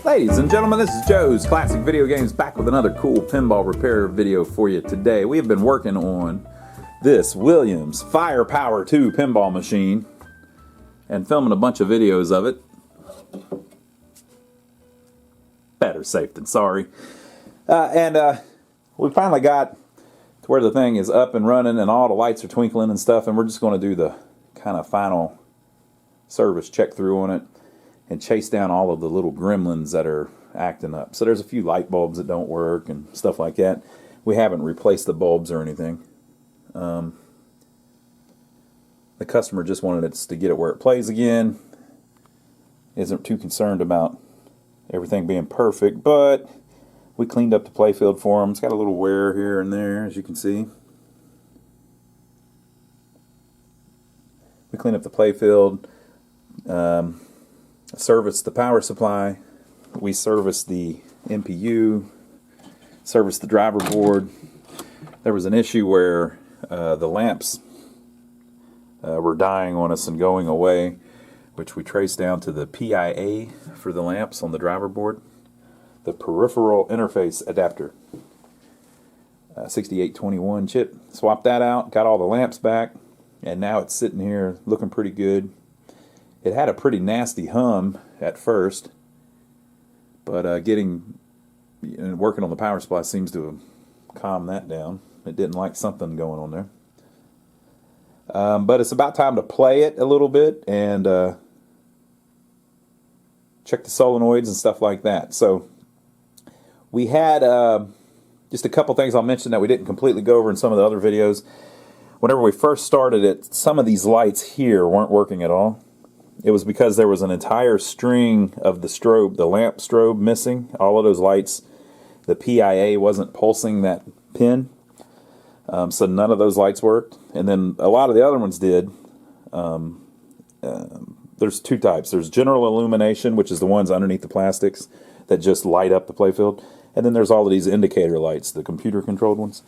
Ladies and gentlemen, this is Joe's Classic Video Games, back with another cool pinball repair video for you today. We have been working on this Williams Firepower 2 pinball machine and filming a bunch of videos of it. Better safe than sorry. We finally got to where the thing is up and running and all the lights are twinkling and stuff, and we're just going to do the kind of final service check through on it and chase down all of the little gremlins that are acting up. So there's a few light bulbs that don't work and stuff like that. We haven't replaced the bulbs or anything. The customer just wanted us to get it where it plays again. Isn't too concerned about everything being perfect, but we cleaned up the Playfield for him. It's got a little wear here and there, as you can see. We cleaned up the Playfield, serviced the power supply, we serviced the MPU, serviced the driver board. There was an issue where the lamps were dying on us and going away, which we traced down to the PIA for the lamps on the driver board, the peripheral interface adapter. 6821 chip, swapped that out, got all the lamps back, and now it's sitting here looking pretty good. It had a pretty nasty hum at first, but working on the power supply seems to have calmed that down. It didn't like something going on there. But it's about time to play it a little bit and check the solenoids and stuff like that. So we had just a couple things I'll mention that we didn't completely go over in some of the other videos. Whenever we first started it, some of these lights here weren't working at all. It was because there was an entire string of the strobe, the lamp strobe, missing. All of those lights, the PIA wasn't pulsing that pin, so none of those lights worked. And then a lot of the other ones did. There's two types. There's general illumination, which is the ones underneath the plastics that just light up the playfield. And then there's all of these indicator lights, the computer-controlled ones.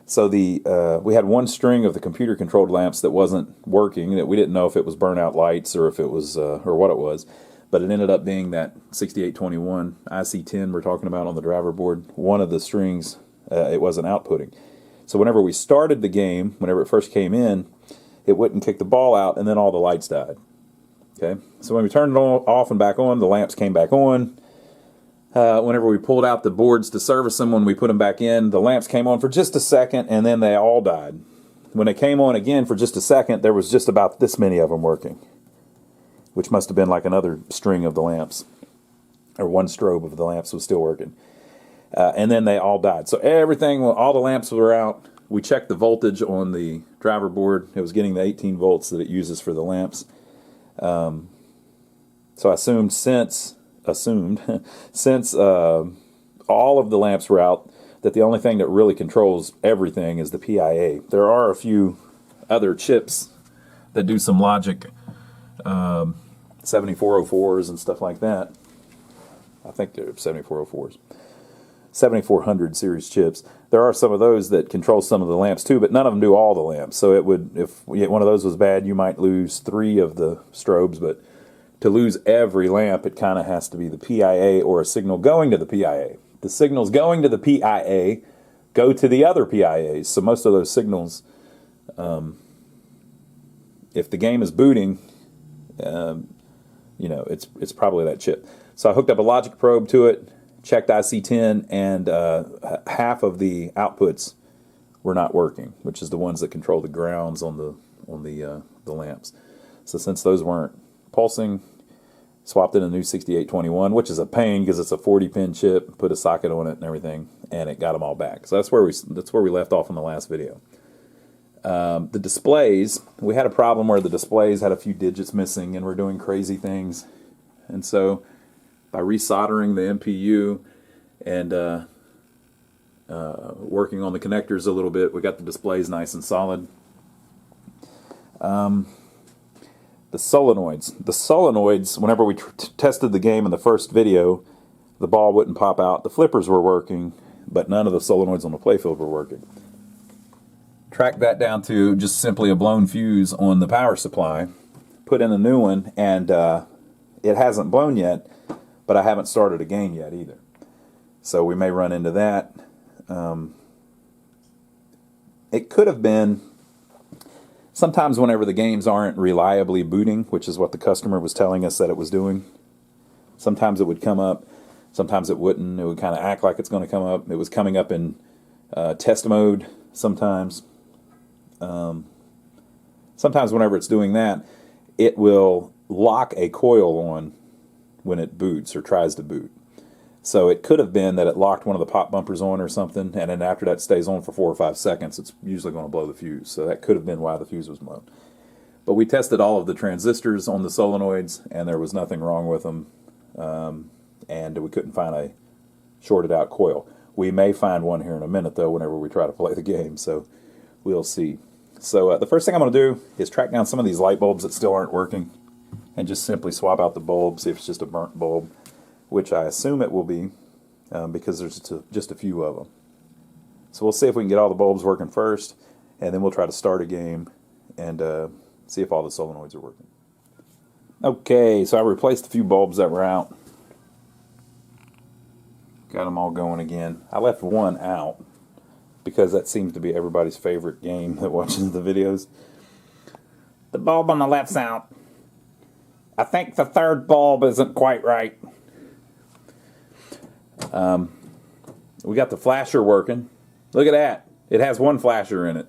So we had one string of the computer-controlled lamps that wasn't working, that we didn't know if it was burnout lights or if it was or what it was, but it ended up being that 6821 IC10 we're talking about on the driver board. One of the strings it wasn't outputting. So whenever we started the game, whenever it first came in, it wouldn't kick the ball out, and then all the lights died. Okay, so when we turned it off and back on, the lamps came back on. Whenever we pulled out the boards to service them, when we put them back in, the lamps came on for just a second, and then they all died. When they came on again for just a second, there was just about this many of them working, which must have been like another string of the lamps, or one strobe of the lamps was still working. And then they all died. So everything, all the lamps were out. We checked the voltage on the driver board. It was getting the 18 volts that it uses for the lamps. So I assumed since all of the lamps were out, that the only thing that really controls everything is the PIA. There are a few other chips that do some logic, 7404s and stuff like that. I think they're 7404s. 7400 series chips. There are some of those that control some of the lamps too, but none of them do all the lamps. So it would, if one of those was bad, you might lose 3 of the strobes, but to lose every lamp, it kind of has to be the PIA or a signal going to the PIA. The signals going to the PIA go to the other PIAs. So most of those signals, if the game is booting, it's probably that chip. So I hooked up a logic probe to it, checked IC10, and half of the outputs were not working, which is the ones that control the grounds on the lamps. So since those weren't pulsing, swapped in a new 6821, which is a pain because it's a 40-pin chip, put a socket on it and everything, and it got them all back. So that's where we left off in the last video. The displays, we had a problem where the displays had a few digits missing and were doing crazy things. And so by resoldering the MPU and working on the connectors a little bit, we got the displays nice and solid. The solenoids, whenever we tested the game in the first video, the ball wouldn't pop out. The flippers were working, but none of the solenoids on the playfield were working. Tracked that down to just simply a blown fuse on the power supply, put in a new one, and it hasn't blown yet, but I haven't started a game yet either. So we may run into that. It could have been sometimes whenever the games aren't reliably booting, which is what the customer was telling us that it was doing. Sometimes it would come up, sometimes it wouldn't. It would kind of act like it's going to come up. It was coming up in test mode sometimes. Sometimes whenever it's doing that, it will lock a coil on when it boots or tries to boot. So it could have been that it locked one of the pop bumpers on or something, and then after that stays on for 4 or 5 seconds, it's usually going to blow the fuse. So that could have been why the fuse was blown. But we tested all of the transistors on the solenoids, and there was nothing wrong with them, and we couldn't find a shorted out coil. We may find one here in a minute, though, whenever we try to play the game, so we'll see. So the first thing I'm going to do is track down some of these light bulbs that still aren't working and just simply swap out the bulb, see if it's just a burnt bulb, which I assume it will be because there's just a few of them. So we'll see if we can get all the bulbs working first, and then we'll try to start a game and see if all the solenoids are working. Okay, so I replaced a few bulbs that were out. Got them all going again. I left one out because that seems to be everybody's favorite game that watches the videos. The bulb on the left's out. I think the third bulb isn't quite right. We got the flasher working. Look at that. It has one flasher in it.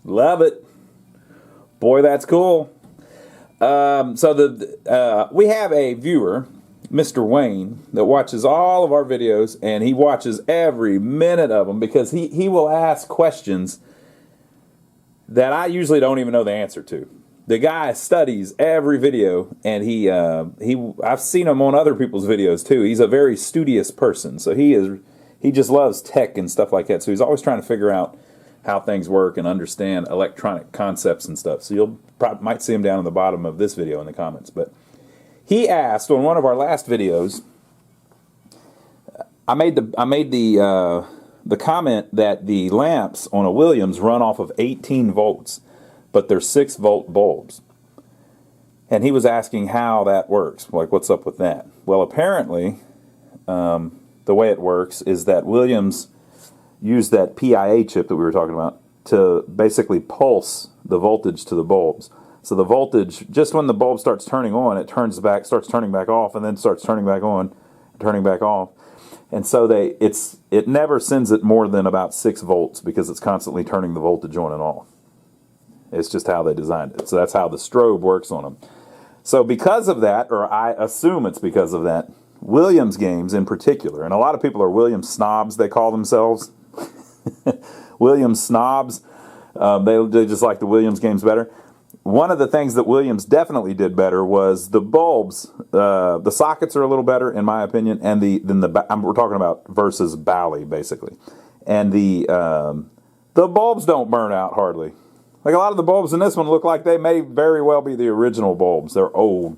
Love it. Boy, that's cool. So we have a viewer, Mr. Wayne, that watches all of our videos, and he watches every minute of them because he will ask questions that I usually don't even know the answer to. The guy studies every video, and I've seen him on other people's videos too. He's a very studious person, so he just loves tech and stuff like that. So he's always trying to figure out how things work and understand electronic concepts and stuff. So might see him down in the bottom of this video in the comments. But he asked on one of our last videos. I made the comment that the lamps on a Williams run off of 18 volts, but they're 6-volt bulbs. And he was asking how that works. Like, what's up with that? Well, apparently, the way it works is that Williams used that PIA chip that we were talking about to basically pulse the voltage to the bulbs. So the voltage, just when the bulb starts turning on, it starts turning back off, and then starts turning back on, turning back off. And so it never sends it more than about 6 volts because it's constantly turning the voltage on and off. It's just how they designed it. So that's how the strobe works on them. So because of that, or I assume it's because of that, Williams games in particular, and a lot of people are Williams snobs, they call themselves. Williams snobs. They just like the Williams games better. One of the things that Williams definitely did better was the bulbs. The sockets are a little better, in my opinion, and we're talking about versus Bally, basically. And the bulbs don't burn out hardly. Like, a lot of the bulbs in this one look like they may very well be the original bulbs. They're old.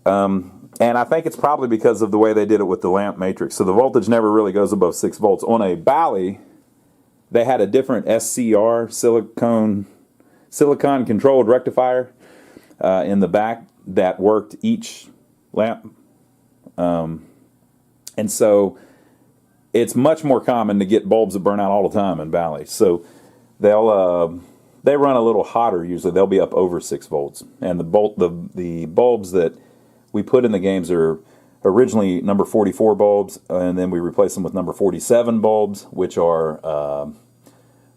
And I think it's probably because of the way they did it with the lamp matrix. So the voltage never really goes above 6 volts. On a Bally, they had a different SCR, silicon controlled rectifier in the back that worked each lamp. And so it's much more common to get bulbs that burn out all the time in Bally. So they run a little hotter usually. They'll be up over 6 volts. And the bulbs that we put in the games are originally number 44 bulbs, and then we replace them with number 47 bulbs, which are,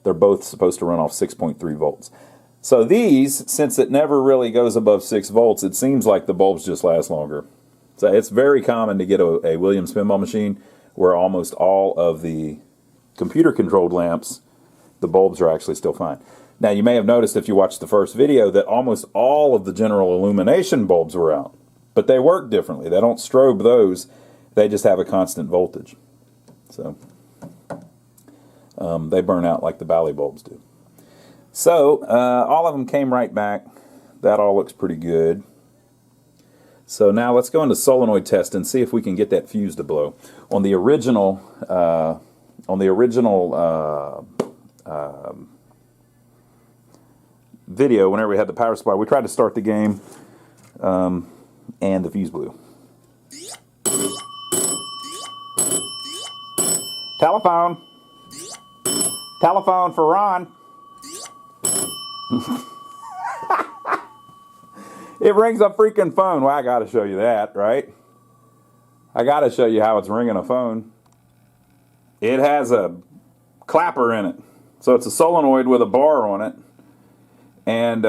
they're both supposed to run off 6.3 volts. So these, since it never really goes above 6 volts, it seems like the bulbs just last longer. So it's very common to get a Williams pinball machine where almost all of the computer-controlled lamps, the bulbs are actually still fine. Now, you may have noticed if you watched the first video that almost all of the general illumination bulbs were out. But they work differently. They don't strobe those. They just have a constant voltage. So they burn out like the Bally bulbs do. So all of them came right back. That all looks pretty good. So now let's go into solenoid test and see if we can get that fuse to blow. On the original video, whenever we had the power supply, we tried to start the game. And the fuse blew. Telephone. Telephone for Ron. It rings a freaking phone. Well, I gotta show you that, right? I gotta show you how it's ringing a phone. It has a clapper in it. So it's a solenoid with a bar on it. And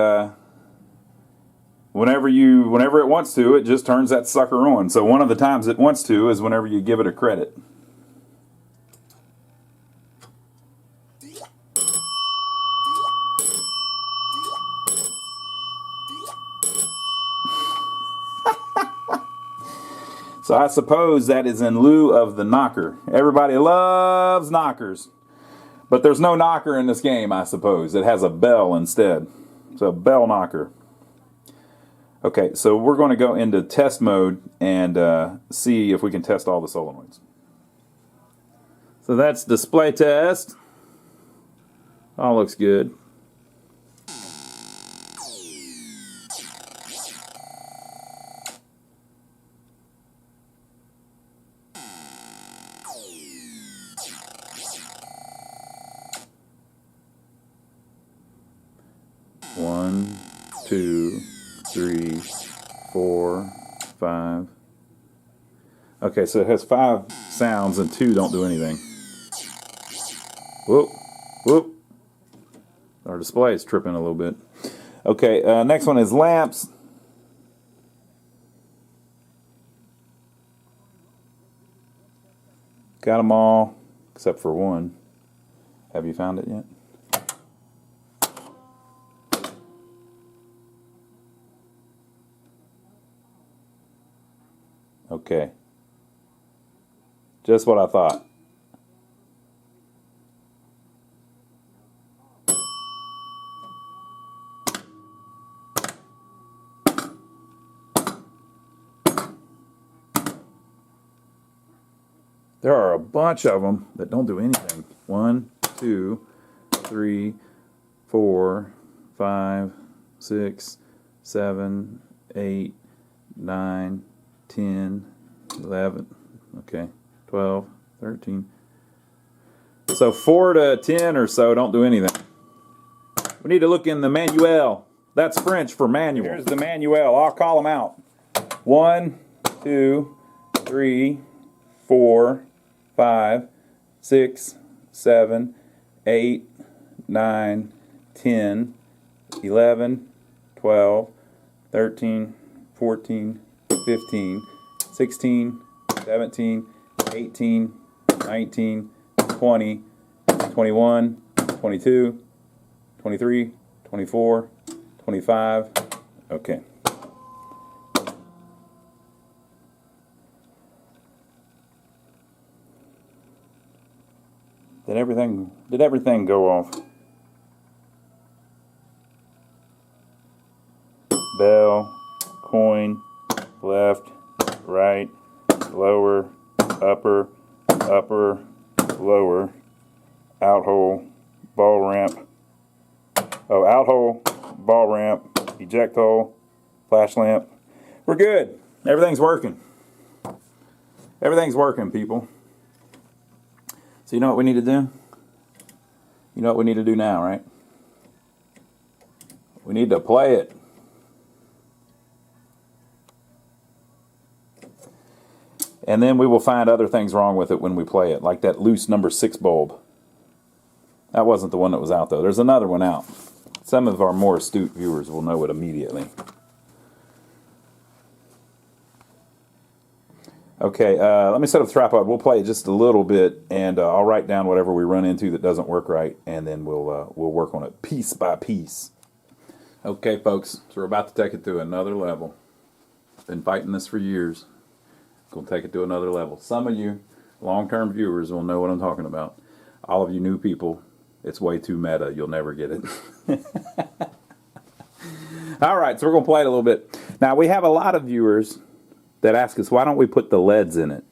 whenever it wants to, it just turns that sucker on. So one of the times it wants to is whenever you give it a credit. So I suppose that is in lieu of the knocker. Everybody loves knockers. But there's no knocker in this game, I suppose. It has a bell instead. It's a bell knocker. Okay, so we're going to go into test mode and see if we can test all the solenoids. So that's display test. All looks good. One, two, three, 4, 5. Okay, so it has 5 sounds and 2 don't do anything. Whoop, whoop. Our display is tripping a little bit. Okay, next one is lamps. Got them all, except for one. Have you found it yet? Okay. Just what I thought. There are a bunch of them that don't do anything. 1, 2, 3, 4, 5, 6, 7, 8, 9, 10, 11, okay, 12, 13. So 4 to 10 or so don't do anything. We need to look in the manual. That's French for manual. Here's the manual. I'll call them out. 1, 2, 3, 4, 5, 6, 7, 8, 9, 10, 11, 12, 13, 14, 15, 16, 17, 18, 19, 20, 21, 22, 23, 24, 25. Okay. Did everything go off? Bell, coin, left, right, lower, upper, upper, lower, out hole, ball ramp. Oh, out hole, ball ramp, eject hole, flash lamp. We're good. Everything's working. Everything's working, people. So you know what we need to do? You know what we need to do now, right? We need to play it. And then we will find other things wrong with it when we play it, like that loose number 6 bulb. That wasn't the one that was out, though. There's another one out. Some of our more astute viewers will know it immediately. Okay, let me set up the tripod. We'll play it just a little bit, and I'll write down whatever we run into that doesn't work right, and then we'll work on it piece by piece. Okay, folks, so we're about to take it to another level. Been fighting this for years. Gonna take it to another level. Some of you long-term viewers will know what I'm talking about. All of you new people, it's way too meta. You'll never get it. All right, so we're gonna play it a little bit. Now we have a lot of viewers that ask us, why don't we put the LEDs in it?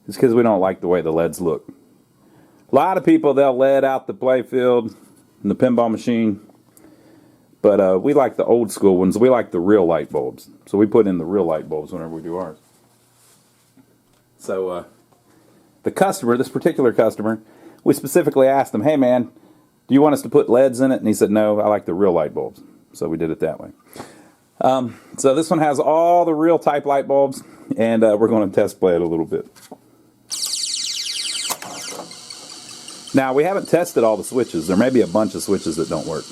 It's because we don't like the way the LEDs look. A lot of people, they'll LED out the playfield and the pinball machine, But we like the old school ones. We like the real light bulbs. So we put in the real light bulbs whenever we do ours. So the customer, this particular customer, we specifically asked him, hey man, do you want us to put LEDs in it? And he said, no, I like the real light bulbs. So we did it that way. So this one has all the real type light bulbs, and we're going to test play it a little bit. Now, we haven't tested all the switches. There may be a bunch of switches that don't work.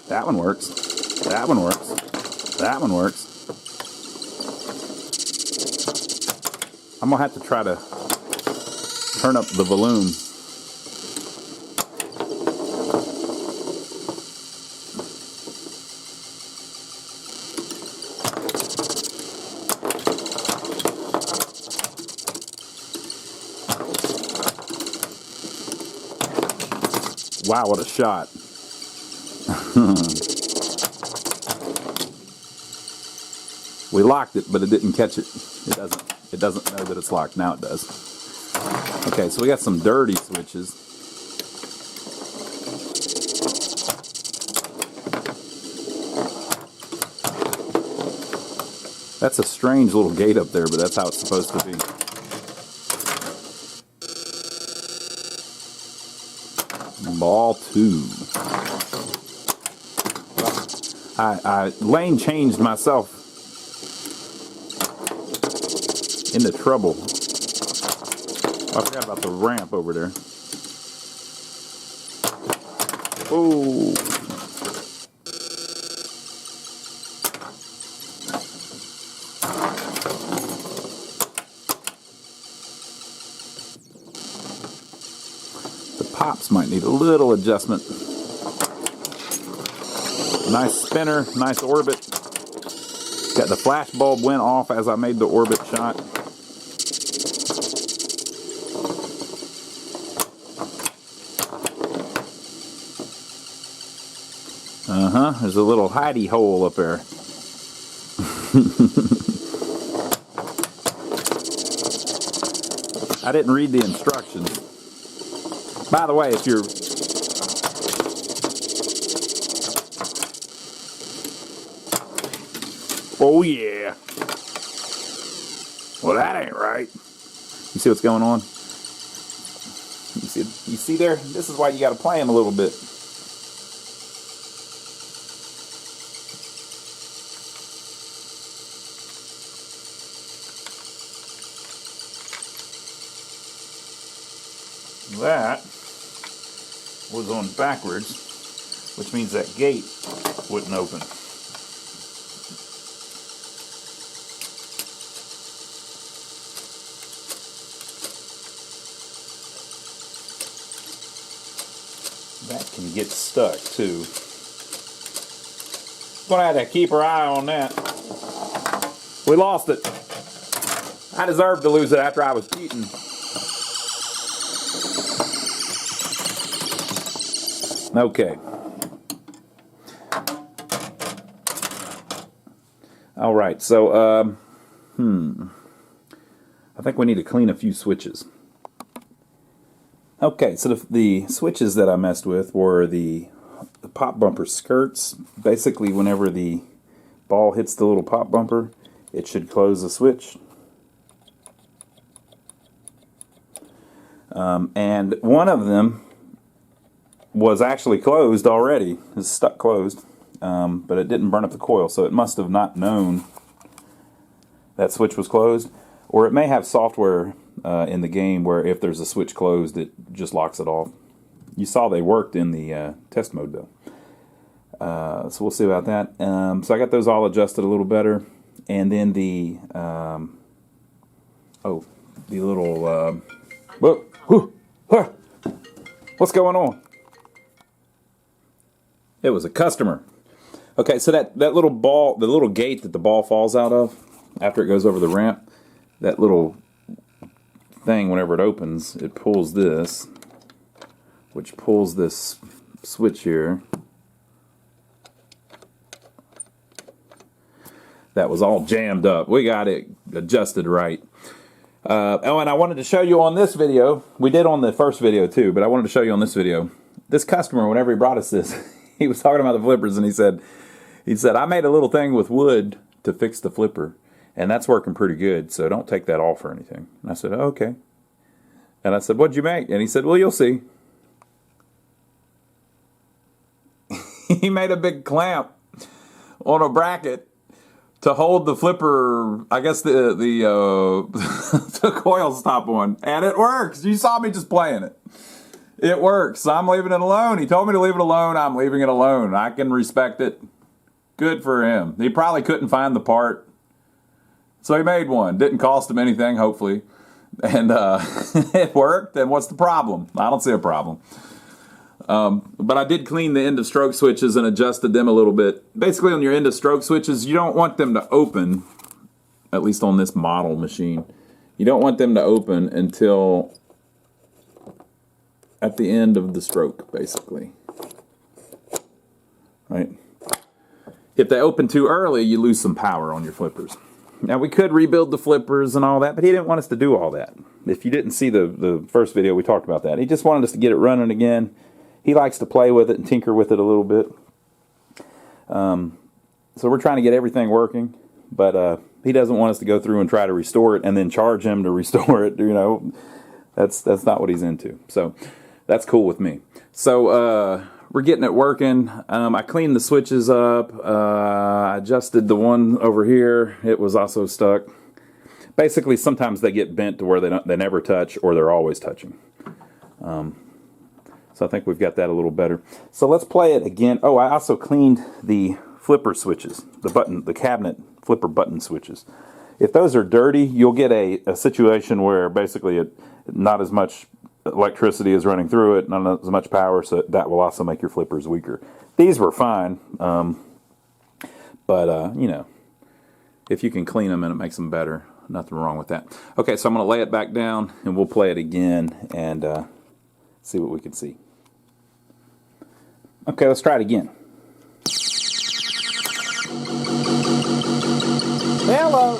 That one works. That one works. That one works. I'm going to have to try to turn up the volume. Wow, what a shot. We locked it, but it didn't catch it. It doesn't know that it's locked. Now it does. Okay, so we got some dirty switches. That's a strange little gate up there, but that's how it's supposed to be. Ball 2. I lane changed myself into trouble. I forgot about the ramp over there. Oh. The pops might need a little adjustment. Nice spinner, nice orbit. Got the flash bulb went off as I made the orbit shot. There's a little hidey hole up there. I didn't read the instructions. By the way, if you're... Oh yeah. Well, that ain't right. You see what's going on? You see there? This is why you got to play him a little bit. That was on backwards, which means that gate wouldn't open. That can get stuck too. Gonna have to keep our eye on that. We lost it. I deserved to lose it after I was cheating. Okay. All right, so I think we need to clean a few switches. Okay, so the switches that I messed with were the pop bumper skirts. Basically, whenever the ball hits the little pop bumper, it should close the switch. And one of them was actually closed already. It's stuck closed, but it didn't burn up the coil, so it must have not known that switch was closed. Or it may have software in the game where if there's a switch closed, it just locks it off. You saw they worked in the test mode though. So we'll see about that. So I got those all adjusted a little better. And then the little what's going on? It was a customer. Okay, so that little ball, the little gate that the ball falls out of after it goes over the ramp, that little thing, whenever it opens, it pulls this, which pulls this switch here. That was all jammed up. We got it adjusted right. Oh, and I wanted to show you on this video, we did on the first video too, but I wanted to show you on this video, this customer, whenever he brought us this, he was talking about the flippers, and he said, I made a little thing with wood to fix the flipper, and that's working pretty good, so don't take that off or anything. And I said, oh, okay. And I said, what'd you make? And he said, well, you'll see. He made a big clamp on a bracket to hold the flipper, I guess the coil stop on, and it works. You saw me just playing it. It works. So I'm leaving it alone. He told me to leave it alone. I'm leaving it alone. I can respect it. Good for him. He probably couldn't find the part, so he made one. Didn't cost him anything, hopefully, and it worked. And what's the problem? I don't see a problem. But I did clean the end of stroke switches and adjusted them a little bit. Basically, on your end of stroke switches, you don't want them to open, at least on this model machine. You don't want them to open until at the end of the stroke, basically. Right? If they open too early, you lose some power on your flippers. Now, we could rebuild the flippers and all that, but he didn't want us to do all that. If you didn't see the first video, we talked about that. He just wanted us to get it running again. He likes to play with it and tinker with it a little bit. So we're trying to get everything working, but he doesn't want us to go through and try to restore it and then charge him to restore it. You know, that's not what he's into. So that's cool with me. So we're getting it working. I cleaned the switches up. I adjusted the one over here. It was also stuck. Basically, sometimes they get bent to where they never touch, or they're always touching. So I think we've got that a little better. So let's play it again. Oh, I also cleaned the flipper switches, the cabinet flipper button switches. If those are dirty, you'll get a situation where basically not as much electricity is running through it, not as much power, so that will also make your flippers weaker. These were fine, but you know, if you can clean them and it makes them better, nothing wrong with that. Okay, so I'm going to lay it back down and we'll play it again and see what we can see. Okay, let's try it again. Hello.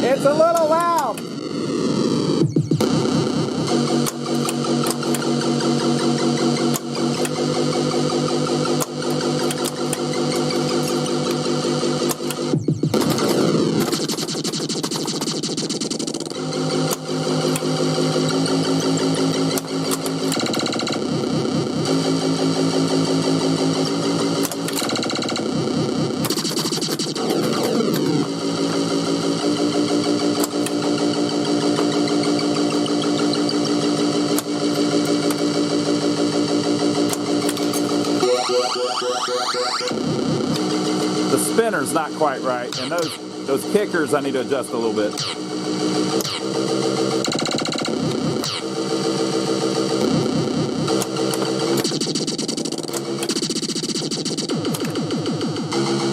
It's a little loud. The spinner's not quite right, and those kickers I need to adjust a little bit.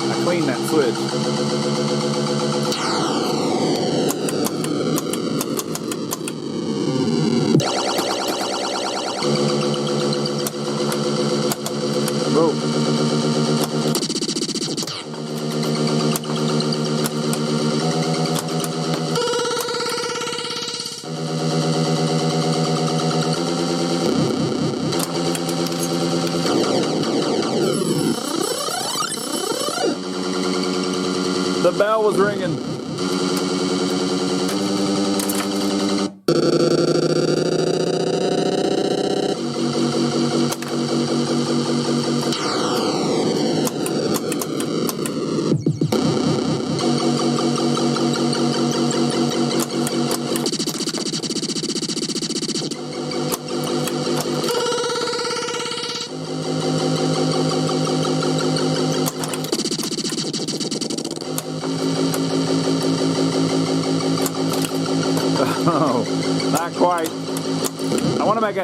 I cleaned that switch. The bell was ringing.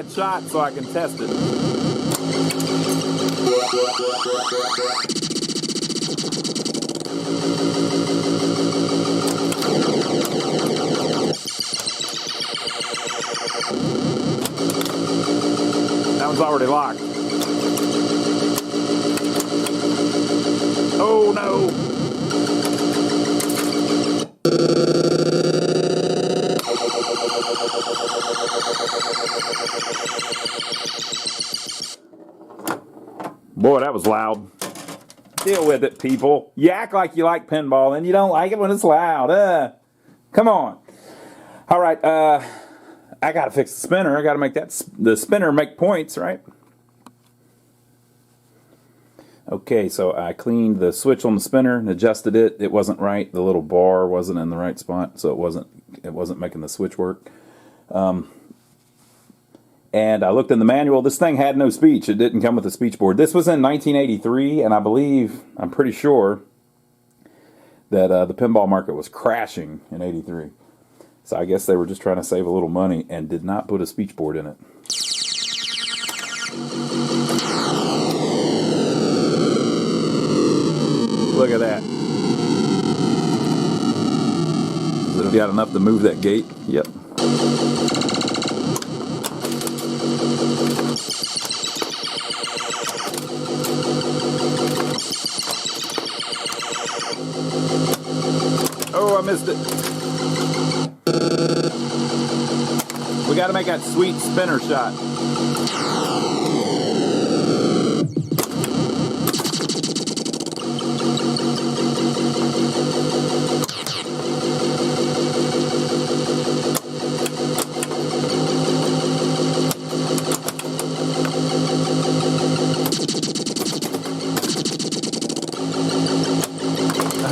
one shot so I can test it. That one's already locked. Oh no! Boy, that was loud. Deal with it, people. You act like you like pinball, and you don't like it when it's loud. Come on. All right, I gotta fix the spinner. I gotta make the spinner make points, right? Okay, so I cleaned the switch on the spinner and adjusted it. It wasn't right. The little bar wasn't in the right spot, so it wasn't making the switch work. And I looked in the manual. This thing had no speech. It didn't come with a speech board. This was in 1983, and I'm pretty sure that the pinball market was crashing in '83. So I guess they were just trying to save a little money and did not put a speech board in it. Look at that. Has it got enough to move that gate? Yep. Oh, I missed it. We got to make that sweet spinner shot.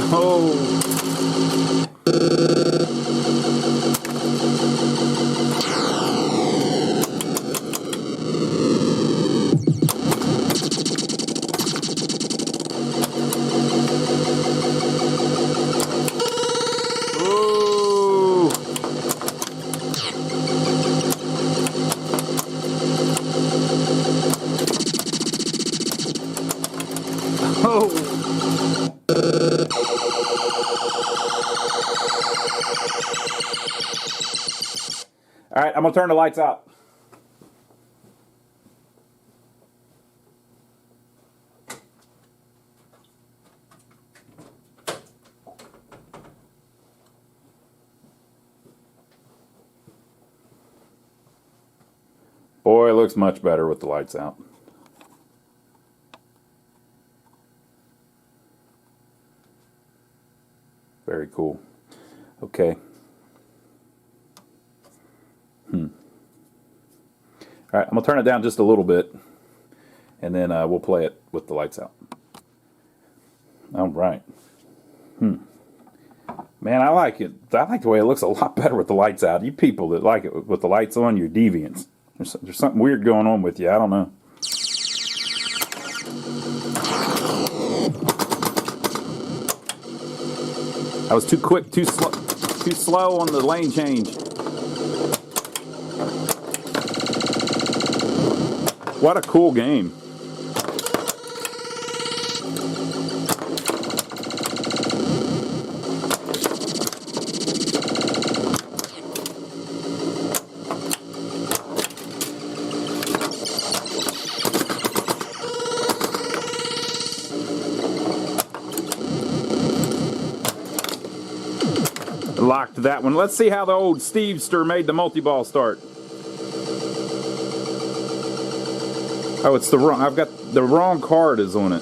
Oh. All right, I'm going to turn the lights out. Boy, it looks much better with the lights out. Very cool. Okay. All right, I'm going to turn it down just a little bit, and then we'll play it with the lights out. All right. Man, I like it. I like the way it looks a lot better with the lights out. You people that like it with the lights on, you're deviants. There's something weird going on with you. I don't know. I was too quick, too slow on the lane change. What a cool game. Locked that one. Let's see how the old Stevester made the multi-ball start. Oh, it's the wrong. I've got the wrong card is on it.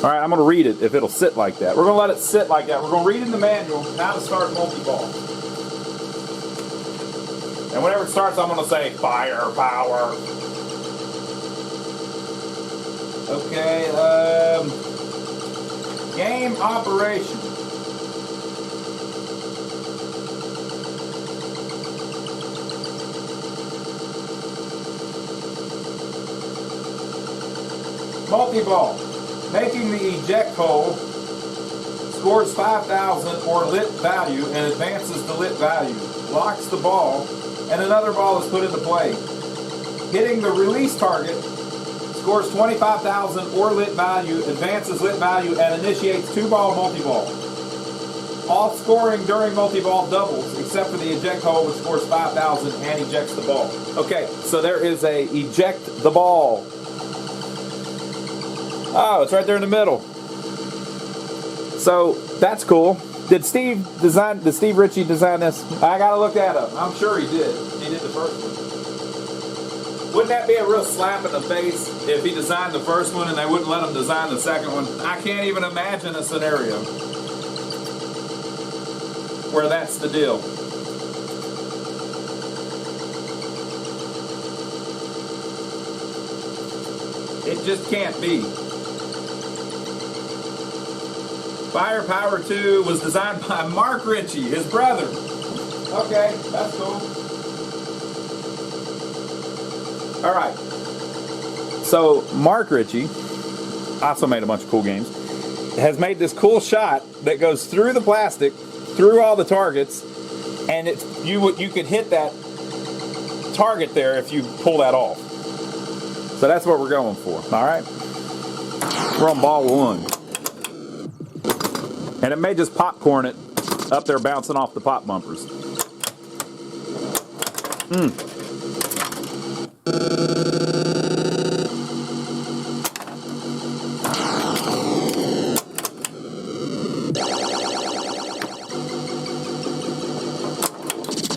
All right, I'm going to read it if it'll sit like that. We're going to let it sit like that. We're going to read in the manual how to start multi-ball. And whenever it starts, I'm going to say firepower. Okay, game operation. Multi-ball. Making the eject hole scores 5,000 or lit value and advances to lit value, locks the ball, and another ball is put into play. Hitting the release target scores 25,000 or lit value, advances lit value, and initiates 2-ball multi-ball. All scoring during multi-ball doubles, except for the eject hole, which scores 5,000 and ejects the ball. Okay, so there is a eject the ball. Oh, it's right there in the middle. So that's cool. Did Steve Ritchie design this? I gotta look that up. I'm sure he did. He did the first one. Wouldn't that be a real slap in the face if he designed the first one and they wouldn't let him design the second one? I can't even imagine a scenario where that's the deal. It just can't be. Firepower 2 was designed by Mark Ritchie, his brother. Okay, that's cool. All right. So Mark Ritchie also made a bunch of cool games. Has made this cool shot that goes through the plastic, through all the targets, and you could hit that target there if you pull that off. So that's what we're going for. All right. We're on ball 1. And it may just popcorn it up there bouncing off the pop bumpers.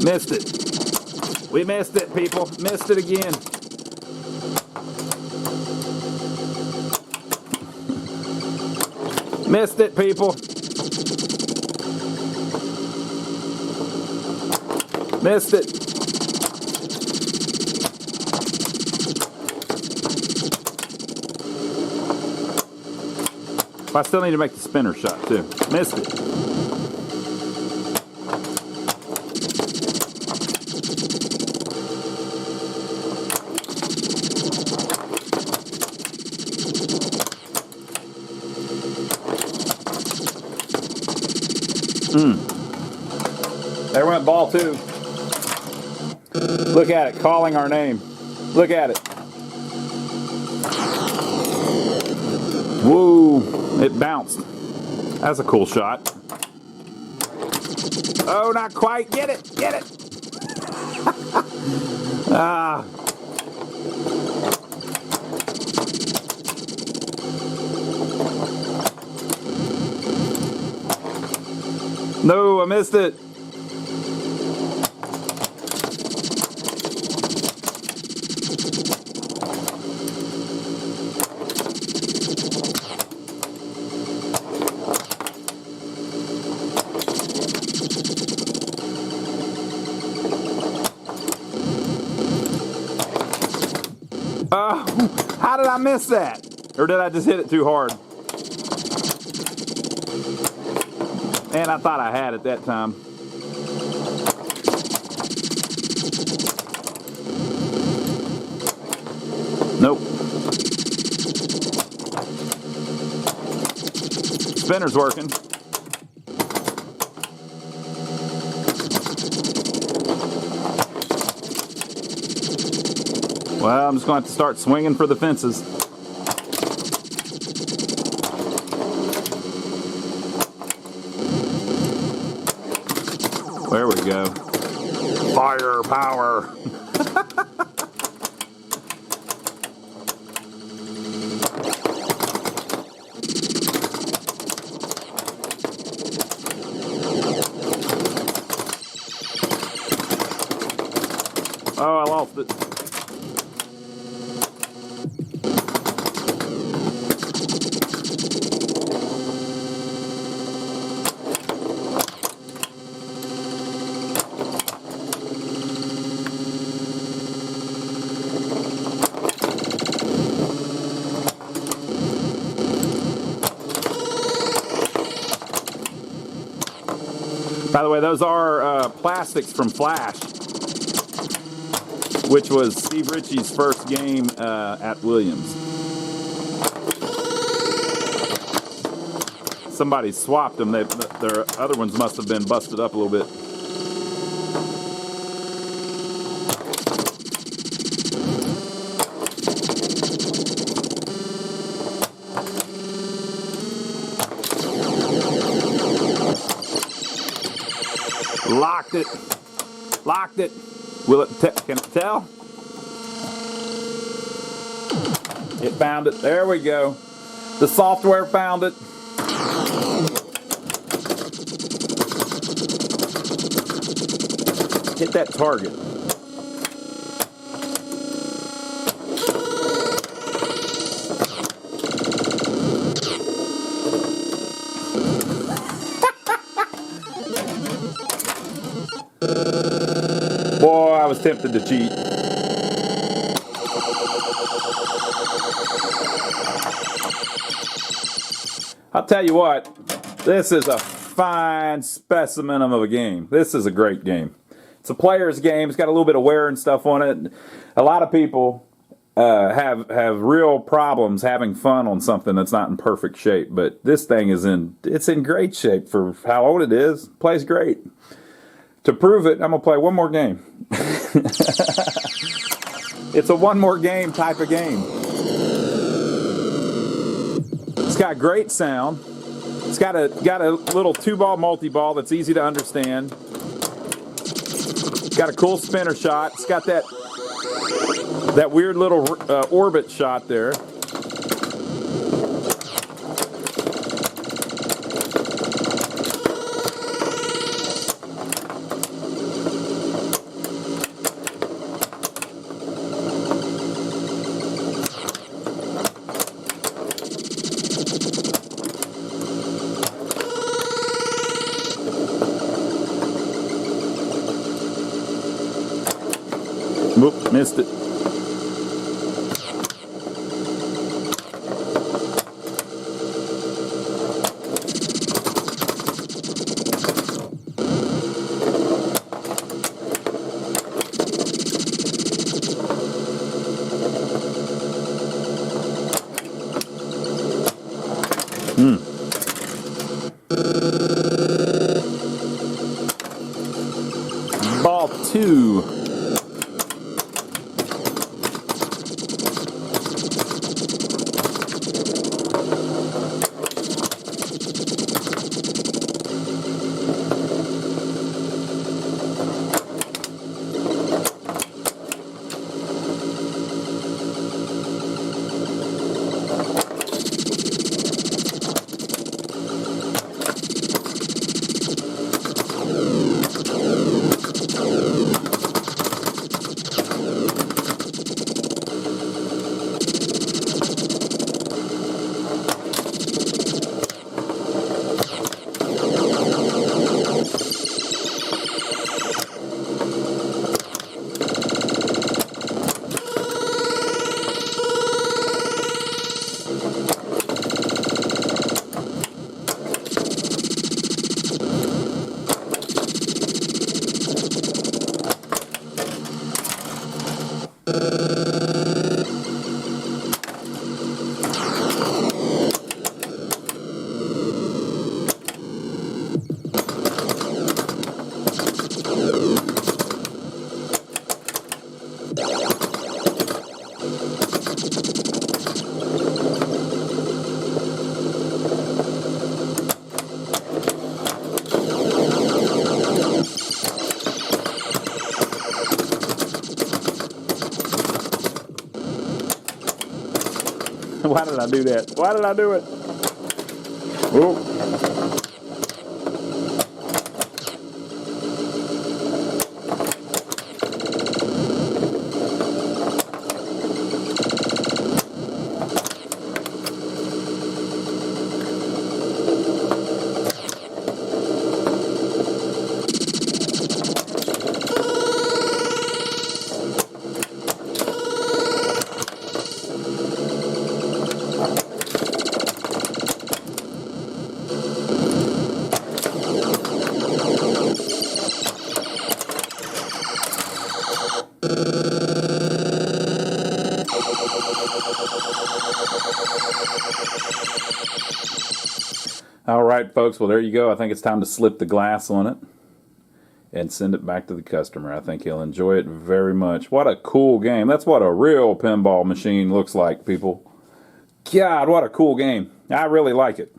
Missed it. We missed it, people. Missed it again. Missed it, people. Missed it. I still need to make the spinner shot, too. Missed it. There went ball 2. Look at it, calling our name. Look at it. Woo, it bounced. That's a cool shot. Oh, not quite. Get it, get it. Ah. No, I missed it. Oh, how did I miss that? Or did I just hit it too hard? And I thought I had it that time. Nope. Spinner's working. Well, I'm just going to have to start swinging for the fences. There we go. Firepower. Oh, I lost it. By the way, those are plastics from Flash, which was Steve Ritchie's first game at Williams. somebody swapped them. Their other ones must have been busted up a little bit. Locked it. Locked it. Will it? Can it tell? It found it. There we go. The software found it. Hit that target. Boy, I was tempted to cheat. I'll tell you what, this is a fine specimen of a game. This is a great game. It's a player's game. It's got a little bit of wear and stuff on it. A lot of people have real problems having fun on something that's not in perfect shape. But this thing it's in great shape for how old it is. Plays great. To prove it, I'm gonna play one more game. It's a one more game type of game. It's got great sound. It's got a little 2-ball multi-ball that's easy to understand. It's got a cool spinner shot. It's got that weird little orbit shot there. Whoop, missed it. Ball 2. Why did I do that? Why did I do it? Whoa. All right, folks. Well, there you go. I think it's time to slip the glass on it and send it back to the customer. I think he'll enjoy it very much. What a cool game. That's what a real pinball machine looks like, people. God, what a cool game. I really like it.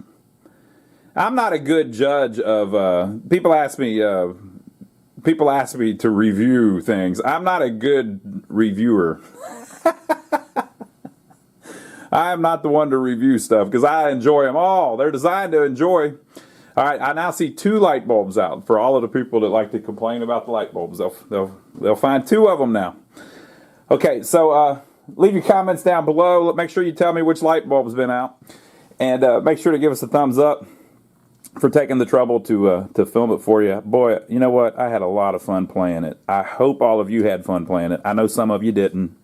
I'm not a good judge of people ask me to review things. I'm not a good reviewer. I am not the one to review stuff because I enjoy them all. They're designed to enjoy. All right, I now see 2 light bulbs out for all of the people that like to complain about the light bulbs. They'll find 2 of them now. Okay, so leave your comments down below. Make sure you tell me which light bulb's been out, and make sure to give us a thumbs up for taking the trouble to film it for you. Boy, you know what? I had a lot of fun playing it. I hope all of you had fun playing it. I know some of you didn't,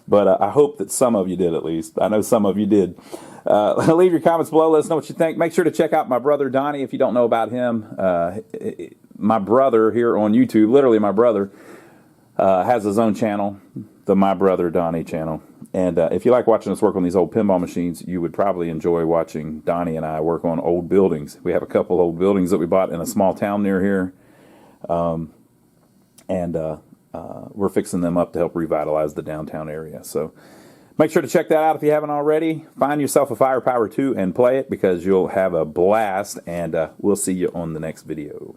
but I hope that some of you did at least. I know some of you did. Leave your comments below. Let us know what you think. Make sure to check out my brother Donnie if you don't know about him. My brother here on YouTube, literally my brother, has his own channel, the My Brother Donnie channel. And if you like watching us work on these old pinball machines, you would probably enjoy watching Donnie and I work on old buildings. We have a couple old buildings that we bought in a small town near here. We're fixing them up to help revitalize the downtown area. So make sure to check that out if you haven't already. Find yourself a Firepower 2 and play it because you'll have a blast. And we'll see you on the next video.